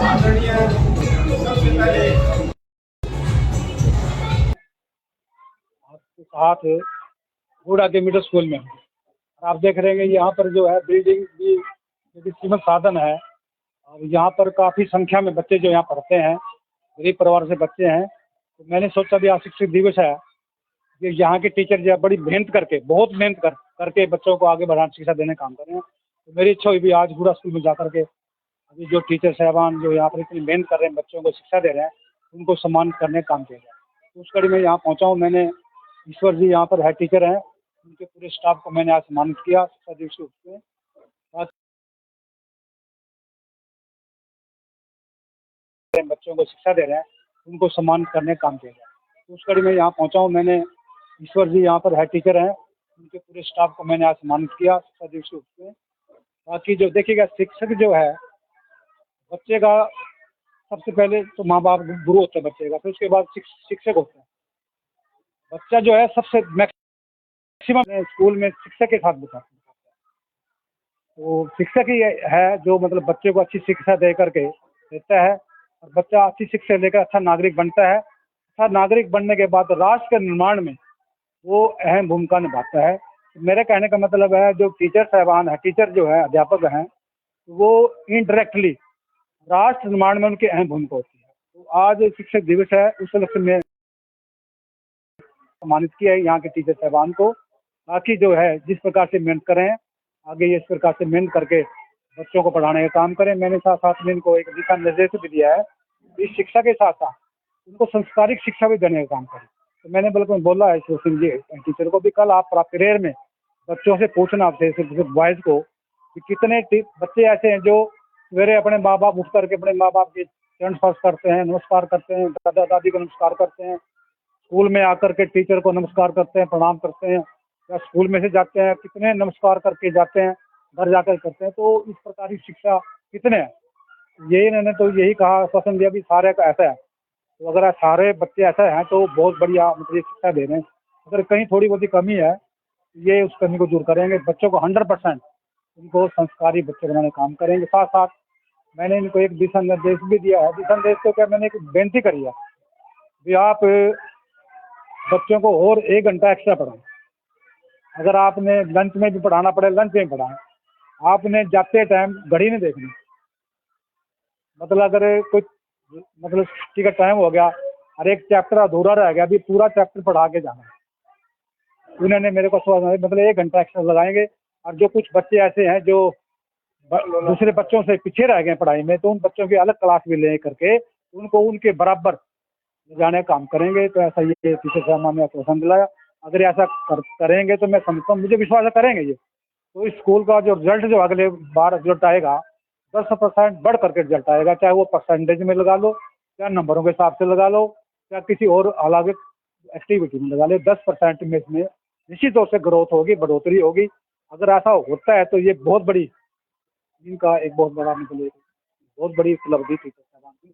आदरणीय सबसे पहले आपके साथ बूढ़ा के मिडिल स्कूल में हूँ। आप देख रहे हैं यहाँ पर जो है बिल्डिंग भी यदि सीमित साधन है और यहाँ पर काफ़ी संख्या में बच्चे जो यहाँ पढ़ते हैं, गरीब परिवार से बच्चे हैं। तो मैंने सोचा भी आज शिक्षक दिवस है कि यहाँ के टीचर जो है बड़ी मेहनत करके, बहुत मेहनत करके बच्चों को आगे बढ़ाने शिक्षा देने का काम कर रहे हैं। तो मेरी इच्छा हुई भी आज बूढ़ा स्कूल में जा करके अभी जो टीचर साहबान जो यहाँ पर इतनी मेहनत कर रहे हैं, बच्चों को शिक्षा दे रहे हैं, उनको सम्मानित करने का काम किया जाए। तो उस कड़ी में यहाँ पहुँचा हूँ। मैंने ईश्वर जी यहाँ पर हेड टीचर हैं, उनके पूरे स्टाफ को मैंने आज सम्मानित किया शिक्षा दिवस के उसमें। बच्चों को शिक्षा दे रहे हैं, उनको सम्मानित करने का काम किया जाए। तो उस कड़ी में यहाँ पहुँचा हूँ। मैंने ईश्वर जी यहाँ पर हेड टीचर हैं, उनके पूरे स्टाफ को मैंने आज सम्मानित किया शिक्षा दिवस के उसमें। बाकी जो देखिएगा शिक्षक जो है बच्चे का सबसे पहले तो माँ बाप गुरु होते हैं बच्चे का, फिर उसके बाद शिक्षक होते हैं। बच्चा जो है सबसे मैक्सिमम स्कूल में शिक्षक के साथ बिताते हैं। तो शिक्षक ही है जो मतलब बच्चे को अच्छी शिक्षा दे करके देता है और बच्चा अच्छी शिक्षा लेकर अच्छा नागरिक बनता है। अच्छा नागरिक बनने के बाद राष्ट्र के निर्माण में वो अहम भूमिका निभाता है। मेरे कहने का मतलब है जो टीचर साहबान है, टीचर जो है अध्यापक हैं, वो इनडायरेक्टली राष्ट्र निर्माण में उनकी अहम भूमिका होती है। तो आज शिक्षक दिवस है, उस लक्ष्य में सम्मानित किया है यहाँ के टीचर साहबान को, ताकि जो है जिस प्रकार से मेहनत करें आगे ये इस प्रकार से मेहनत करके बच्चों को पढ़ाने का काम करें। मैंने साथ साथ में इनको एक दिशा निर्देश भी दिया है, इस शिक्षा के साथ साथ उनको संस्कारिक शिक्षा भी देने का काम करें। तो मैंने बल्कि बोला है सोशल जी टीचर को भी, कल आप प्रेयर में बच्चों से पूछना आपसे बॉयज़ को कि कितने बच्चे ऐसे हैं जो सवेरे अपने माँ बाप उठ करके अपने माँ बाप के चरण स्पर्श करते हैं, नमस्कार करते हैं, दादा दादी को नमस्कार करते हैं, स्कूल में आकर के टीचर को नमस्कार करते हैं, प्रणाम करते हैं, या स्कूल में से जाते हैं कितने नमस्कार करके जाते हैं, घर जाकर करते हैं। तो इस प्रकार की शिक्षा कितने हैं, यही इन्होंने तो यही कहा आश्वासन दिया भी सारे का ऐसा है। तो अगर सारे बच्चे ऐसा हैं तो बहुत बढ़िया मतलब ये शिक्षा दे रहे हैं। अगर कहीं थोड़ी बहुत कमी है, ये उस कमी को दूर करेंगे, बच्चों को 100% उनको संस्कारी बच्चे बनाने का काम करेंगे। साथ साथ मैंने इनको एक दिशा निर्देश भी दिया है। दिशा निर्देश तो क्या मैंने एक बेनती करी है भी आप बच्चों को और 1 घंटा एक्स्ट्रा पढ़ाएं। अगर आपने लंच में भी पढ़ाना पड़े लंच में पढ़ाएं। आपने जाते टाइम घड़ी नहीं देखनी, मतलब अगर कुछ मतलब छुट्टी का टाइम हो गया और एक चैप्टर अधूरा रह गया, अभी पूरा चैप्टर पढ़ा के जाना है। उन्होंने मेरे को मतलब 1 घंटा एक्स्ट्रा लगाएंगे। और जो कुछ बच्चे ऐसे हैं जो दूसरे बच्चों से पीछे रह गए पढ़ाई में, तो उन बच्चों की अलग क्लास भी ले करके उनको उनके बराबर जाने का काम करेंगे। तो ऐसा ये टीचर साहब ने आश्वासन दिलाया। अगर ऐसा करेंगे तो मैं समझता हूँ, मुझे विश्वास है करेंगे ये, तो इस स्कूल का जो रिजल्ट जो अगले बार रिजल्ट आएगा 10% बढ़ करके रिजल्ट आएगा। चाहे वो परसेंटेज में लगा लो, या नंबरों के हिसाब से लगा लो, या किसी और अलग एक्टिविटी में लगा लो, 10% में इसमें निश्चित तौर से ग्रोथ होगी, बढ़ोतरी होगी। अगर ऐसा होता है तो ये बहुत बड़ी इनका एक बहुत बड़ा मतलब बहुत बड़ी उपलब्धि थी साहबान की।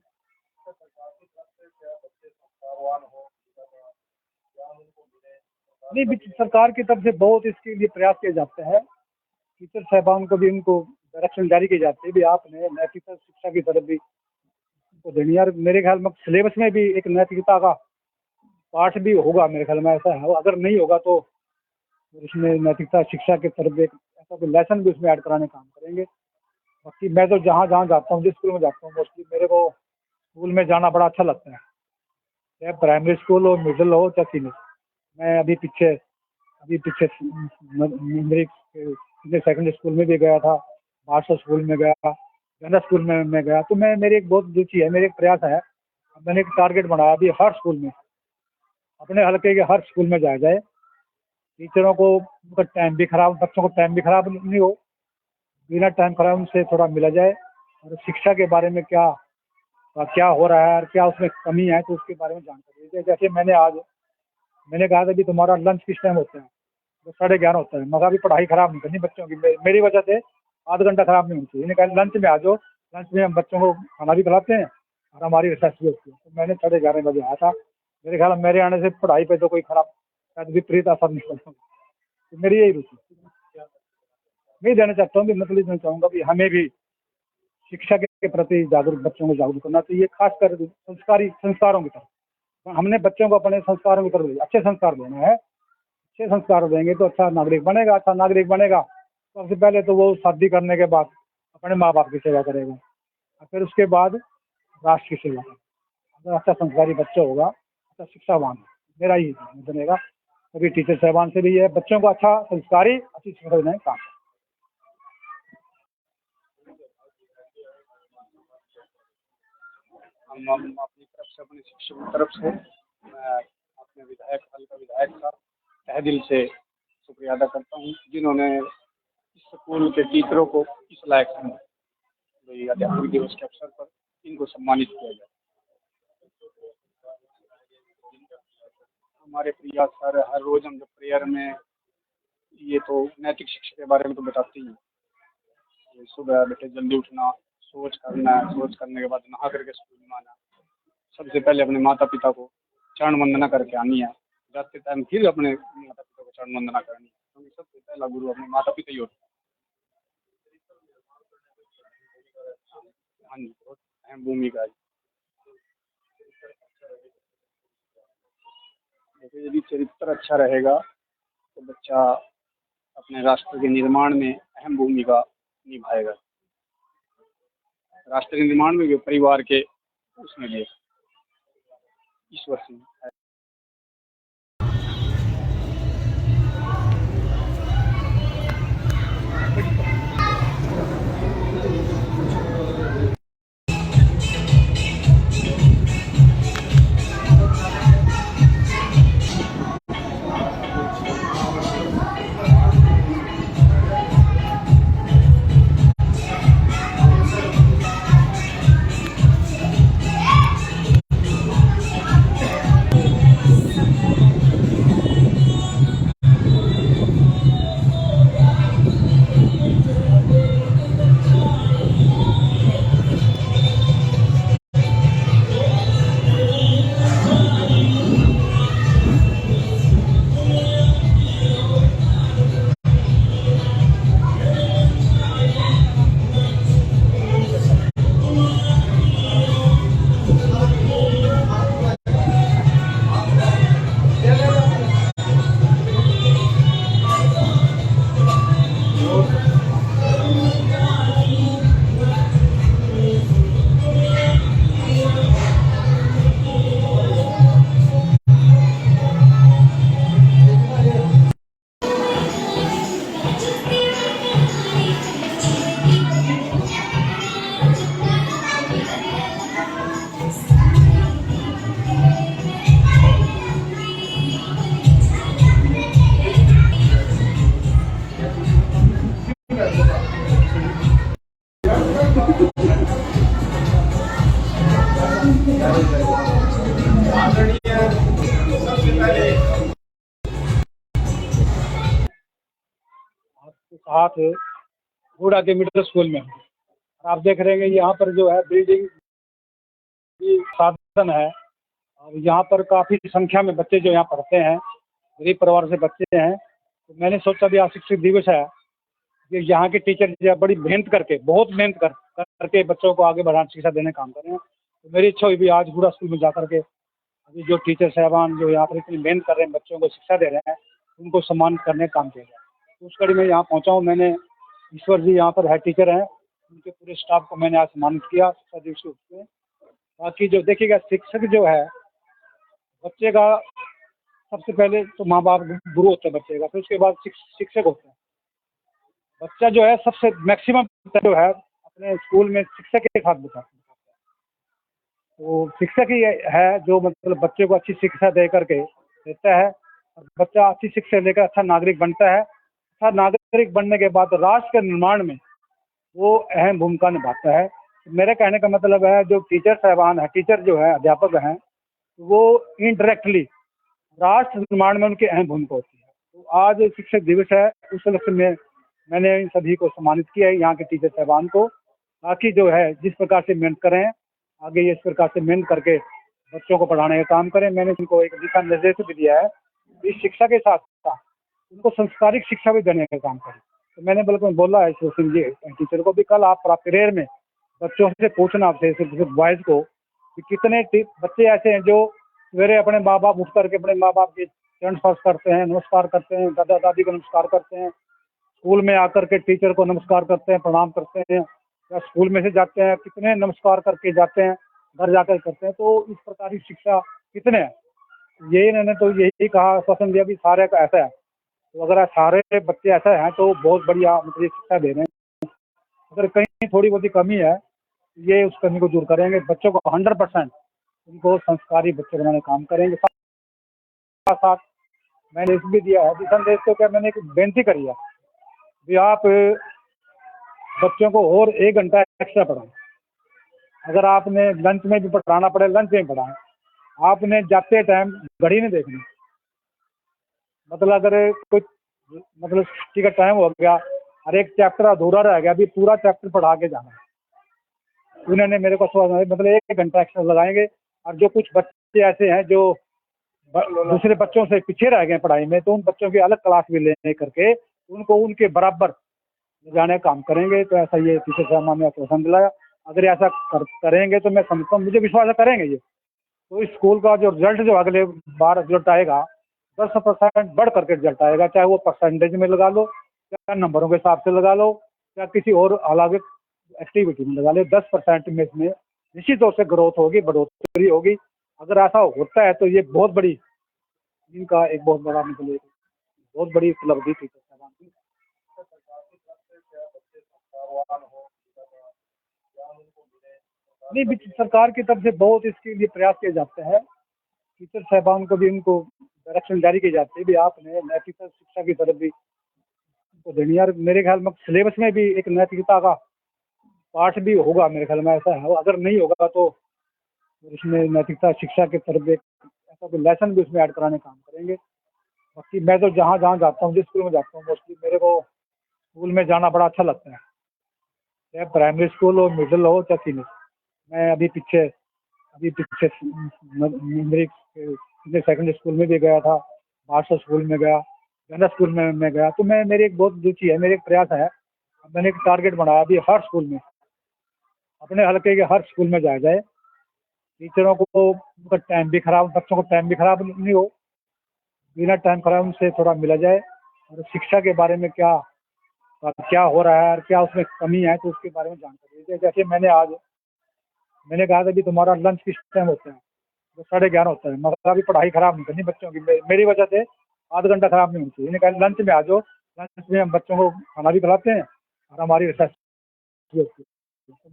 नहीं, सरकार की तरफ से बहुत इसके लिए प्रयास किए जाते हैं। टीचर साहबान को भी इनको डायरेक्शन जारी की जाती है भी आपने नैतिकता शिक्षा की तरफ भी को देनी है। और मेरे ख्याल में सिलेबस में भी एक नैतिकता का पाठ भी होगा, मेरे ख्याल में ऐसा है। अगर नहीं होगा तो इसमें नैतिकता शिक्षा की तरफ एक ऐसा कोई लेसन भी उसमें ऐड कराने का काम करेंगे। बाकी मैं तो जहाँ जहाँ जाता हूँ, जिस स्कूल में जाता हूँ, मोस्टली मेरे को स्कूल में जाना बड़ा अच्छा लगता है, चाहे प्राइमरी स्कूल हो, मिडिल हो, चाहे सीनियर। मैं अभी पीछे मेरी सेकेंडरी स्कूल में भी गया था, भाषा स्कूल में गया, गंदा स्कूल में मैं गया। तो मैं मेरी एक बहुत रुचि है, मेरी एक प्रयास है, मैंने एक टारगेट बनाया अभी हर स्कूल में, अपने हल्के के हर स्कूल में जाया जाए। टीचरों को उनका टाइम भी खराब, बच्चों को टाइम भी खराब नहीं हो, बिना टाइम खराब उनसे थोड़ा मिला जाए, और शिक्षा के बारे में क्या क्या हो रहा है और क्या उसमें कमी है तो उसके बारे में जानकारी दी जाए। जैसे मैंने कहा था कि तुम्हारा लंच किस टाइम होता है, तो 11:30 होता है। मगर अभी पढ़ाई खराब नहीं करनी बच्चों की, मेरी वजह से आधा घंटा खराब नहीं होनी चाहिए। मैंने कहा लंच में आ जाओ, लंच में हम बच्चों को खाना भी खिलाते हैं और हमारी रिसर्च भी होती है। तो मैंने 11:30 बजे आया था। मेरे ख्याल में मेरे आने से पढ़ाई पे तो कोई खराब शायद विपरीत असर नहीं पड़ता। तो मेरी यही रुचि। मैं देना चाहता हूँ कि मतलब देना चाहूँगा कि हमें भी शिक्षा के प्रति जागरूक बच्चों को जागरूक करना चाहिए, खासकर संस्कारों की तरफ। हमने बच्चों को अपने संस्कारों की तरफ अच्छे संस्कार देना है। अच्छे संस्कार देंगे तो अच्छा नागरिक बनेगा। अच्छा नागरिक बनेगा तो सबसे पहले तो वो शादी करने के बाद अपने माँ बाप की सेवा करेगा और फिर उसके बाद राष्ट्र की सेवा करेगा। अगर अच्छा संस्कारी बच्चा होगा, अच्छा शिक्षावान, मेरा ही बनेगा। सभी टीचर साहबान से भी है बच्चों को अच्छा संस्कारी अच्छी शिक्षा देने का काम। हम अपनी तरफ से, अपने शिक्षक की तरफ से मैं अपने विधायक, हल्का विधायक का तहे दिल से शुक्रिया अदा करता हूँ, जिन्होंने इस स्कूल के टीचरों को इस लायक समझा। भाई अध्यापक दिवस के अवसर पर इनको सम्मानित किया जाए। हमारे प्रिया सर हर रोज हम जब प्रेयर में, ये तो नैतिक शिक्षा के बारे में तो बताते ही हैं। सुबह बेटे जल्दी उठना, सोच करना, सोच करने के बाद नहा करके स्कूल में आना, सबसे पहले अपने माता पिता को चरण वंदना करके आनी है, जाते टाइम फिर अपने माता पिता को चरण वंदना करनी है, क्योंकि सबसे पहला गुरु अपने माता पिता ही होते हैं। हाँ जी, बहुत अहम भूमिका है। देखिए, यदि चरित्र अच्छा रहेगा तो बच्चा अपने राष्ट्र के निर्माण में अहम भूमिका निभाएगा। राष्ट्र के निर्माण में भी, परिवार के उसमें भी, ईश्वर सिंह। साथ घोड़ा के मिडिल स्कूल में और आप देख रहे हैं यहाँ पर जो है बिल्डिंग की साधन है और यहाँ पर काफ़ी संख्या में बच्चे जो यहाँ पढ़ते हैं, गरीब परिवार से बच्चे हैं। तो मैंने सोचा भी आज शिक्षक दिवस है कि यहाँ के टीचर जो है बड़ी मेहनत करके, बहुत मेहनत करके बच्चों को आगे बढ़ाने शिक्षा देने का काम कर रहे हैं। तो मेरी इच्छा हुई भी आज घोड़ा स्कूल में जा करके अभी जो टीचर साहबान जो यहाँ पर इतनी मेहनत कर रहे हैं, बच्चों को शिक्षा दे रहे हैं, उनको सम्मानित करने का काम किया जाए। तो उस कड़ी में यहाँ पहुँचा हूँ। मैंने ईश्वर जी यहाँ पर हेड टीचर हैं, उनके पूरे स्टाफ को मैंने आज सम्मानित किया शिक्षा दिवस के उसमें। बाकी जो देखिएगा शिक्षक जो है बच्चे का सबसे पहले तो माँ बाप गुरु होते हैं बच्चे का, फिर उसके बाद शिक्षक होते हैं। बच्चा जो है सबसे मैक्सिमम जो है अपने स्कूल में शिक्षक के साथ बिताते हैं। तो शिक्षक ही है जो मतलब बच्चे को अच्छी शिक्षा दे करके देता है और बच्चा अच्छी शिक्षा लेकर अच्छा नागरिक बनता है। अच्छा नागरिक बनने के बाद राष्ट्र के निर्माण में वो अहम भूमिका निभाता है। मेरे कहने का मतलब है जो टीचर साहबान है, टीचर जो है अध्यापक हैं, वो इनडायरेक्टली राष्ट्र निर्माण में उनकी अहम भूमिका होती है। तो आज शिक्षक दिवस है, उस लक्ष्य में मैंने इन सभी को सम्मानित किया है, यहाँ के टीचर साहबान को, ताकि जो है जिस प्रकार से मेहनत करें आगे ये इस प्रकार से मेहनत करके बच्चों को पढ़ाने का काम करें। मैंने उनको एक दिशा निर्देश भी दिया है, इस शिक्षा के साथ साथ उनको संस्कारिक शिक्षा भी देने का काम करें। तो मैंने बल्कि बोला है सिंह जी टीचर को भी, कल आप प्रेयर में बच्चों से पूछना, आपसे सिर्फ बॉयज़ को, कि कितने बच्चे ऐसे हैं जो सवेरे अपने माँ बाप उठ करके अपने माँ बाप के चरण स्पर्श करते हैं, नमस्कार करते हैं, दादा दादी को नमस्कार करते हैं, स्कूल में आकर के टीचर को नमस्कार करते हैं, प्रणाम करते हैं, या स्कूल में से जाते हैं कितने नमस्कार करके जाते हैं, घर जाकर करते हैं। तो इस प्रकार की शिक्षा कितने हैं, यही इन्होंने तो यही कहा, आश्वासन दिया भी सारे का ऐसा है। तो अगर सारे बच्चे ऐसा हैं तो बहुत बढ़िया मतलब ये शिक्षा दे रहे हैं। अगर कहीं थोड़ी बहुत कमी है, ये उस कमी को दूर करेंगे, बच्चों को 100% उनको संस्कारी बच्चे बनाने का काम करेंगे। साथ साथ मैंने इस भी दिया है दिशा निर्देश को, क्या मैंने एक बेनती करी है भी आप बच्चों को और 1 घंटा एक्स्ट्रा पढ़ाएं। अगर आपने लंच में भी पढ़ाना पड़े लंच में पढ़ाएं, आपने जाते टाइम घड़ी नहीं देखनी। मतलब अगर कुछ मतलब छुट्टी का टाइम हो गया और एक चैप्टर अधूरा रह गया, अभी पूरा चैप्टर पढ़ा के जाना है। उन्होंने मेरे को मतलब 1 घंटा एक्स्ट्रा लगाएंगे। और जो कुछ बच्चे ऐसे हैं जो दूसरे बच्चों से पीछे रह गए पढ़ाई में, तो उन बच्चों की अलग क्लास भी लेने करके उनको उनके बराबर जाने का काम करेंगे। तो ऐसा ये टीचर साहब ने आश्वासन दिलाया। अगर ऐसा करेंगे तो मैं समझता हूँ, मुझे विश्वास है करेंगे ये, तो इस स्कूल का जो रिजल्ट जो अगले बार रिजल्ट आएगा 10% बढ़ करके रिजल्ट आएगा। चाहे वो परसेंटेज में लगा लो, चाहे नंबरों के हिसाब से लगा लो, या किसी और अलग एक्टिविटी में लगा लो, 10% में इसमें निश्चित तौर से ग्रोथ होगी, बढ़ोतरी होगी। अगर ऐसा होता है तो ये बहुत बड़ी इनका एक बहुत बड़ा मतलब बहुत बड़ी उपलब्धि थी। नहीं, सरकार की तरफ से बहुत इसके लिए प्रयास किए जाते हैं। टीचर साहबान को भी इनको डायरेक्शन जारी की जाती है भी आपने नैतिकता शिक्षा की तरफ भी तो देनी। यार मेरे ख्याल में सिलेबस में भी एक नैतिकता का पाठ भी होगा, मेरे ख्याल में ऐसा है। अगर नहीं होगा तो इसमें नैतिकता शिक्षा की तरफ एक ऐसा कोई लेसन भी उसमें ऐड कराने का काम करेंगे। बाकी मैं तो जहाँ जहाँ जाता हूँ, जिस स्कूल में जाता हूँ, मोस्टली मेरे को स्कूल में जाना बड़ा अच्छा लगता है, चाहे प्राइमरी स्कूल हो, मिडिल हो, चाहे सीनियर। मैं अभी पीछे मेरी सेकेंडरी स्कूल में भी गया था, भाषा स्कूल में गया, जनरल स्कूल में मैं गया। तो मैं मेरी एक बहुत रुचि है, मेरी एक प्रयास है, मैंने एक टारगेट बनाया अभी हर स्कूल में, अपने हल्के के हर स्कूल में जाया जाए। टीचरों को उनका टाइम भी खराब, बच्चों को टाइम भी खराब नहीं हो, बिना टाइम खराब उनसे थोड़ा मिला जाए, और शिक्षा के बारे में क्या हो रहा है और क्या उसमें कमी है तो उसके बारे में जानकारी दीजिए। जैसे मैंने कहा था कि तुम्हारा लंच किस टाइम होता है, तो 11:30 होता है। मतलब अभी पढ़ाई खराब नहीं करनी बच्चों की, मेरी वजह से आधा घंटा खराब नहीं होनी चाहिए। मैंने कहा लंच में आ जाओ, लंच में हम बच्चों को खाना भी खिलाते हैं और हमारी रिसर्च भी होती है। तो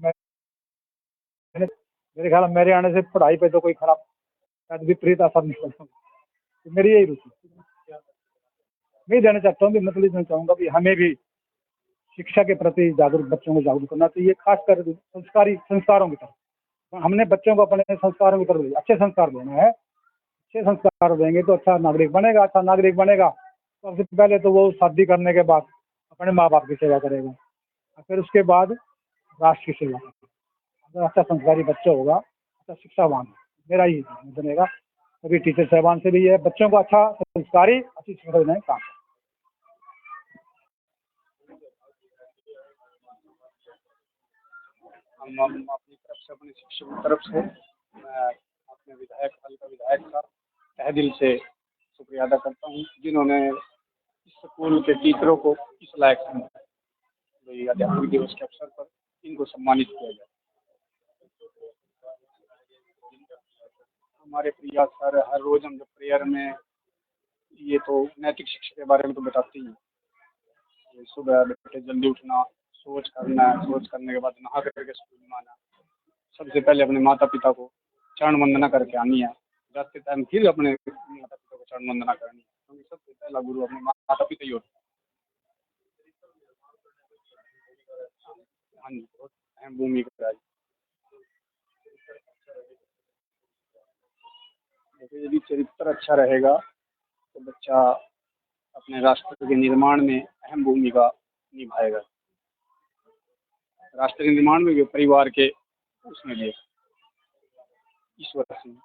मेरे ख्याल में मेरे आने से पढ़ाई पे तो कोई खराब शायद विपरीत असर नहीं पड़ता। तो मेरी यही रुचि मैं देना चाहता हूँ, मतलब देना चाहूँगा कि हमें भी शिक्षा के प्रति जागरूक, बच्चों को जागरूक करना चाहिए, खासकर संस्कारों की तरफ। हमने बच्चों को अपने संस्कारों की तरफ अच्छे संस्कार देना है। अच्छे संस्कार देंगे तो अच्छा नागरिक बनेगा। अच्छा नागरिक बनेगा तो सबसे पहले तो वो शादी करने के बाद अपने माँ बाप की सेवा करेगा, और फिर उसके बाद राष्ट्र की सेवा करेगा। अगर अच्छा संस्कारी बच्चा होगा, अच्छा शिक्षावान, मेरा ही बनेगा। सभी टीचर साहबान से भी है बच्चों को अच्छा संस्कारी अच्छी शिक्षा देने का काम। हम अपनी तरफ से, अपने शिक्षकों की तरफ से, मैं अपने विधायक का तहे दिल से शुक्रिया अदा करता हूँ, जिन्होंने इस स्कूल के टीचरों को इस लायक समझा। तो अध्यापक दिवस के अवसर पर इनको सम्मानित किया जाए। हमारे प्रिया सर हर रोज़ हम जब प्रेयर में, ये तो नैतिक शिक्षा के बारे में तो बताते ही हैं। सुबह बेटे जल्दी उठना, सोच करने के बाद नहा करके स्कूल में आना, सबसे पहले अपने माता पिता को चरण वंदना करके आनी है, जाते टाइम फिर अपने माता पिता को चरण वंदना करनी है, क्योंकि सबसे पहला गुरु अपने माता पिता ही होते हैं। हाँ जी, बहुत अहम भूमिका है। देखिए, यदि चरित्र अच्छा रहेगा तो बच्चा अपने राष्ट्र के निर्माण में अहम भूमिका निभाएगा। राष्ट्र के निर्माण में भी, परिवार के उसमें भी ईश्वर सिंह।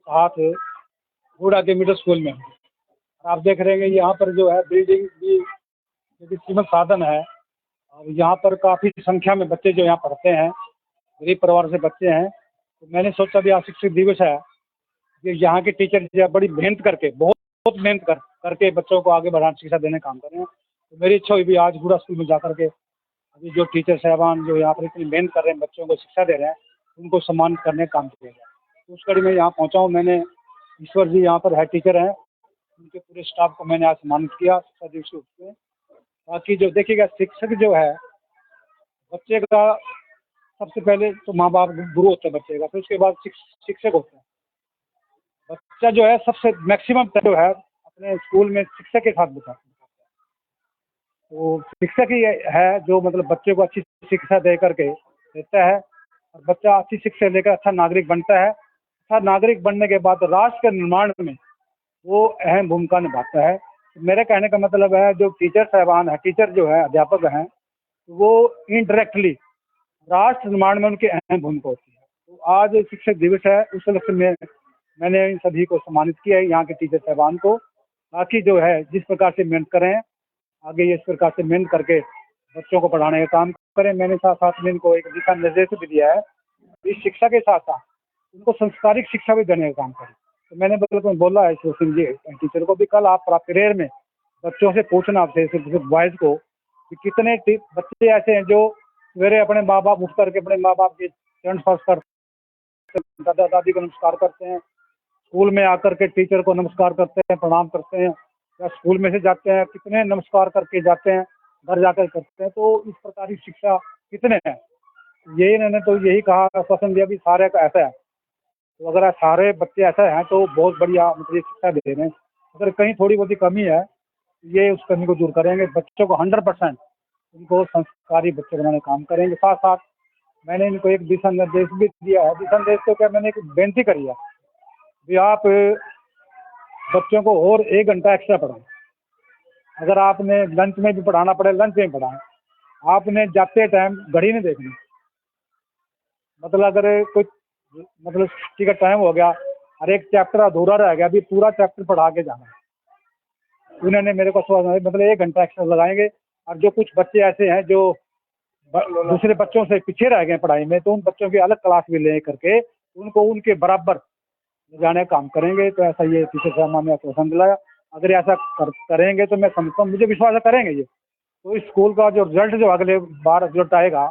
साथ हुडा के मिडिल स्कूल में हूँ। आप देख रहे हैं यहाँ पर जो है बिल्डिंग भी जो सीमित साधन है, और यहाँ पर काफ़ी संख्या में बच्चे जो यहाँ पढ़ते हैं, गरीब परिवार से बच्चे हैं। तो मैंने सोचा भी आज शिक्षक दिवस है, कि यहाँ के टीचर जो है बड़ी मेहनत करके, बहुत मेहनत करके बच्चों को आगे बढ़ाने शिक्षा देने का काम कर रहे हैं। तो मेरी इच्छा हुई भी आज हुडा स्कूल में जा करके अभी जो टीचर साहबान जो यहाँ पर इतनी मेहनत कर रहे हैं, बच्चों को शिक्षा दे रहे हैं, उनको सम्मानित करने का काम किया जाए। तो उस कड़ी में यहाँ पहुँचा हूँ। मैंने ईश्वर जी यहाँ पर हेड टीचर हैं, उनके पूरे स्टाफ को मैंने आज सम्मानित किया शिक्षा दिवस के उसमें। बाकी जो देखिएगा शिक्षक जो है बच्चे का सबसे पहले तो माँ बाप गुरु होते हैं बच्चे का, फिर उसके बाद शिक्षक होते हैं। बच्चा जो है सबसे मैक्सिमम जो है अपने स्कूल में शिक्षक के साथ बिताता है। तो शिक्षक ही है जो मतलब बच्चे को अच्छी शिक्षा दे करके देता है, और बच्चा अच्छी शिक्षा लेकर अच्छा नागरिक बनता है। अच्छा नागरिक बनने के बाद राष्ट्र के निर्माण में वो अहम भूमिका निभाता है। मेरे कहने का मतलब है जो टीचर साहबान है, टीचर जो है अध्यापक हैं, वो इनडायरेक्टली राष्ट्र निर्माण में उनकी अहम भूमिका होती है। तो आज शिक्षक दिवस है, उस लक्ष्य में मैंने इन सभी को सम्मानित किया है, यहाँ के टीचर साहबान को, ताकि जो है जिस प्रकार से मेहनत करें आगे ये इस प्रकार से मेहनत करके बच्चों को पढ़ाने का काम करें। मैंने साथ साथ में इनको एक दिशा निर्देश भी दिया है, इस शिक्षा के साथ साथ उनको संस्कारिक शिक्षा भी देने का काम करें। तो मैंने बिल्कुल बोला है सिंह जी टीचर को भी, कल आप प्रेयर में बच्चों से पूछना, आपसे सिर्फ बॉयज़ को, कि कितने बच्चे ऐसे हैं जो सवेरे अपने माँ बाप उठ करके अपने माँ बाप के चरण स्पर्श करते हैं, दादा दादी को नमस्कार करते हैं, स्कूल में आकर के टीचर को नमस्कार करते हैं, प्रणाम करते हैं, या स्कूल में से जाते हैं कितने नमस्कार करके जाते हैं, घर जाकर करते हैं। तो इस प्रकार की शिक्षा कितने हैं, यही इन्होंने तो यही कहा, आश्वासन दिया भी सारे का ऐसा है। तो अगर सारे बच्चे ऐसा हैं तो बहुत बढ़िया मतलब शिक्षा दे रहे हैं। अगर कहीं थोड़ी बहुत कमी है, ये उस कमी को दूर करेंगे, बच्चों को 100% उनको संस्कारी बच्चे बनाने का काम करेंगे। साथ साथ मैंने इनको एक दिशा निर्देश भी दिया है। दिशा निर्देश तो क्या, मैंने एक बेनती करी है भी आप बच्चों को और 1 घंटा एक्स्ट्रा पढ़ाएं। अगर आपने लंच में भी पढ़ाना पड़े, लंच में पढ़ाएं। आपने जाते टाइम घड़ी नहीं देखनी, मतलब अगर कोई मतलब छुट्टी का टाइम हो गया और एक चैप्टर अधूरा रह गया, अभी पूरा चैप्टर पढ़ा के जाना है। उन्होंने मेरे को मतलब 1 घंटा एक्स्ट्रा लगाएंगे। और जो कुछ बच्चे ऐसे हैं जो दूसरे बच्चों से पीछे रह गए पढ़ाई में, तो उन बच्चों की अलग क्लास भी ले करके उनको उनके बराबर जाने का काम करेंगे। तो ऐसा ये टीचर साहब ने आश्वासन दिलाया। अगर ऐसा करेंगे तो मैं समझता हूँ, मुझे विश्वास है करेंगे ये, तो इस स्कूल का जो रिजल्ट जो अगले बार रिजल्ट आएगा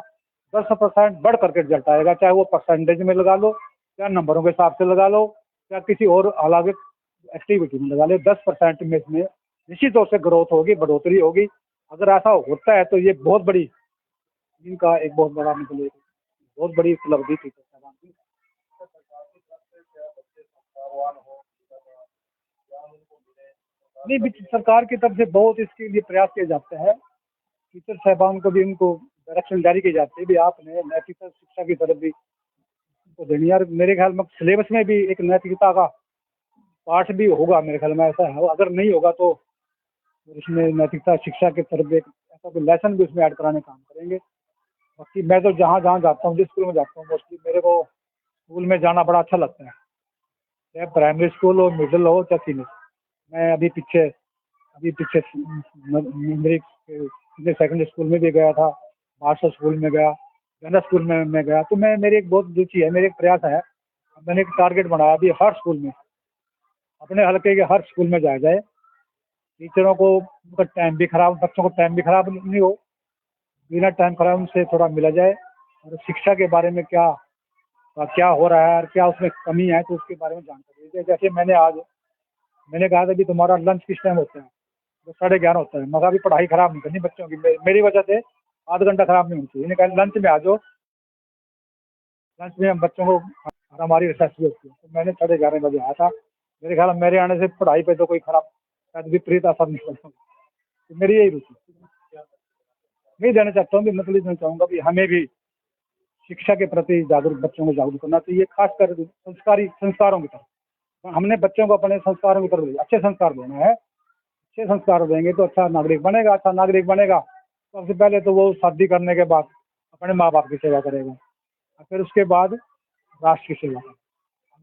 10% बढ़ करके रिजल्ट आएगा। चाहे वो परसेंटेज में लगा लो, या नंबरों के हिसाब से लगा लो, या किसी और अलग एक्टिविटी में लगा लो, 10% में इसमें निश्चित तौर से ग्रोथ होगी, बढ़ोतरी होगी। अगर ऐसा होता है तो ये बहुत बड़ी इनका एक बहुत बड़ा मतलब बहुत बड़ी उपलब्धि थी साहबान की। नहीं, सरकार की तरफ से बहुत इसके लिए प्रयास किए जाते हैं। टीचर साहबान को भी उनको डायरेक्शन जारी की जाती है भी आपने नैतिकता शिक्षा की तरफ भी तो देनी है। मेरे ख्याल में सिलेबस में भी एक नैतिकता का पाठ भी होगा, मेरे ख्याल में ऐसा है। अगर नहीं होगा तो इसमें नैतिकता शिक्षा की तरफ एक ऐसा कोई लेसन भी उसमें ऐड कराने का काम करेंगे। बाकी मैं तो जहाँ जहाँ जाता हूँ, जिस स्कूल में जाता हूँ, मोस्टली मेरे को स्कूल में जाना बड़ा अच्छा लगता है, चाहे प्राइमरी स्कूल हो, मिडिल हो, चाहे सीनियर। मैं अभी पीछे मेरी सेकेंडरी स्कूल में भी गया था, मास्टर स्कूल में गया, जनरल स्कूल में मैं गया। तो मैं मेरी एक बहुत रुचि है, मेरे एक प्रयास है, मैंने एक टारगेट बनाया अभी हर स्कूल में, अपने हल्के के हर स्कूल में जाया जाए। टीचरों को उनका टाइम भी खराब, बच्चों को टाइम भी खराब नहीं हो, बिना टाइम खराब उनसे थोड़ा मिला जाए, और शिक्षा के बारे में क्या हो रहा है और क्या उसमें कमी है तो उसके बारे में जानकारी दीजिए। जैसे मैंने कहा था भी तुम्हारा लंच किस टाइम होता है, तो 11:30 होता है। मगर अभी पढ़ाई खराब नहीं करनी बच्चों की, मेरी वजह से आधा घंटा खराब नहीं होनी चाहिए। इन्हें कहा लंच में आ जाओ, लंच में हम बच्चों को हमारी रिसर्च भी होती है। तो मैंने 11:30 बजे आया था। मेरे ख्याल में मेरे आने से पढ़ाई पे तो कोई खराब शायद विपरीत असर नहीं पड़ता। तो मेरी यही रुचि नहीं देना चाहता हूँ, मतलब देना चाहूँगा कि हमें भी शिक्षा के प्रति जागरूक, बच्चों को जागरूक करना चाहिए, खासकर संस्कारों की तरफ। हमने बच्चों को अपने संस्कारों की तरफ अच्छे संस्कार देना है। अच्छे संस्कार देंगे तो अच्छा नागरिक बनेगा। अच्छा नागरिक बनेगा तो सबसे पहले तो वो शादी करने के बाद अपने माँ बाप की सेवा करेगा, और फिर उसके बाद राष्ट्र की सेवा करेगा।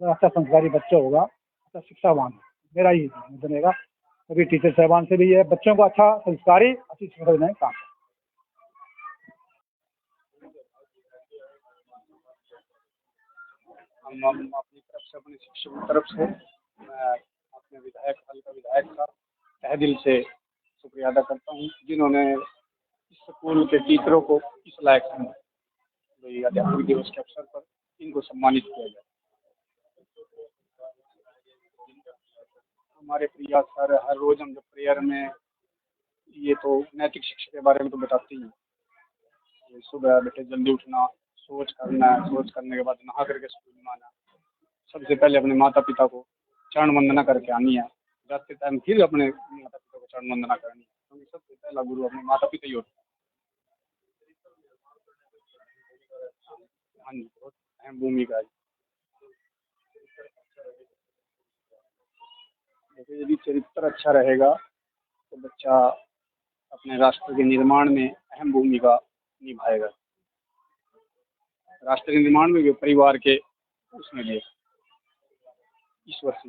अगर अच्छा संस्कारी बच्चा होगा, अच्छा शिक्षावान, मेरा ये निवेदन रहेगा सभी टीचर साहबान से भी, है बच्चों को अच्छा संस्कारी अच्छी शिक्षा देने का काम। हम अपनी तरफ से, अपने शिक्षकों की तरफ से, मैं अपने विधायक, हल्का विधायक का तहे दिल से शुक्रिया अदा करता हूँ, जिन्होंने इस स्कूल के टीचरों को इस लायक समझा। तो अध्यापक दिवस के अवसर पर इनको सम्मानित किया जाए। हमारे प्रिया सर हर रोज़ हम जब प्रेयर में, ये तो नैतिक शिक्षा के बारे में तो बताते ही हैं। ये सुबह बेटे जल्दी उठना, सोच करना है, सोच करने के बाद नहा करके स्कूल में आना, सबसे पहले अपने माता पिता को चरण वंदना करके आनी है, जाते टाइम फिर अपने माता पिता को चरण वंदना करनी है, क्योंकि सबसे पहला गुरु अपने माता पिता ही होते हैं। हाँ जी, बहुत अहम भूमिका है। देखिए, यदि चरित्र अच्छा रहेगा तो बच्चा अपने राष्ट्र के निर्माण में अहम भूमिका निभाएगा। राष्ट्र के निर्माण में भी, परिवार के उसमें भी, ईश्वर से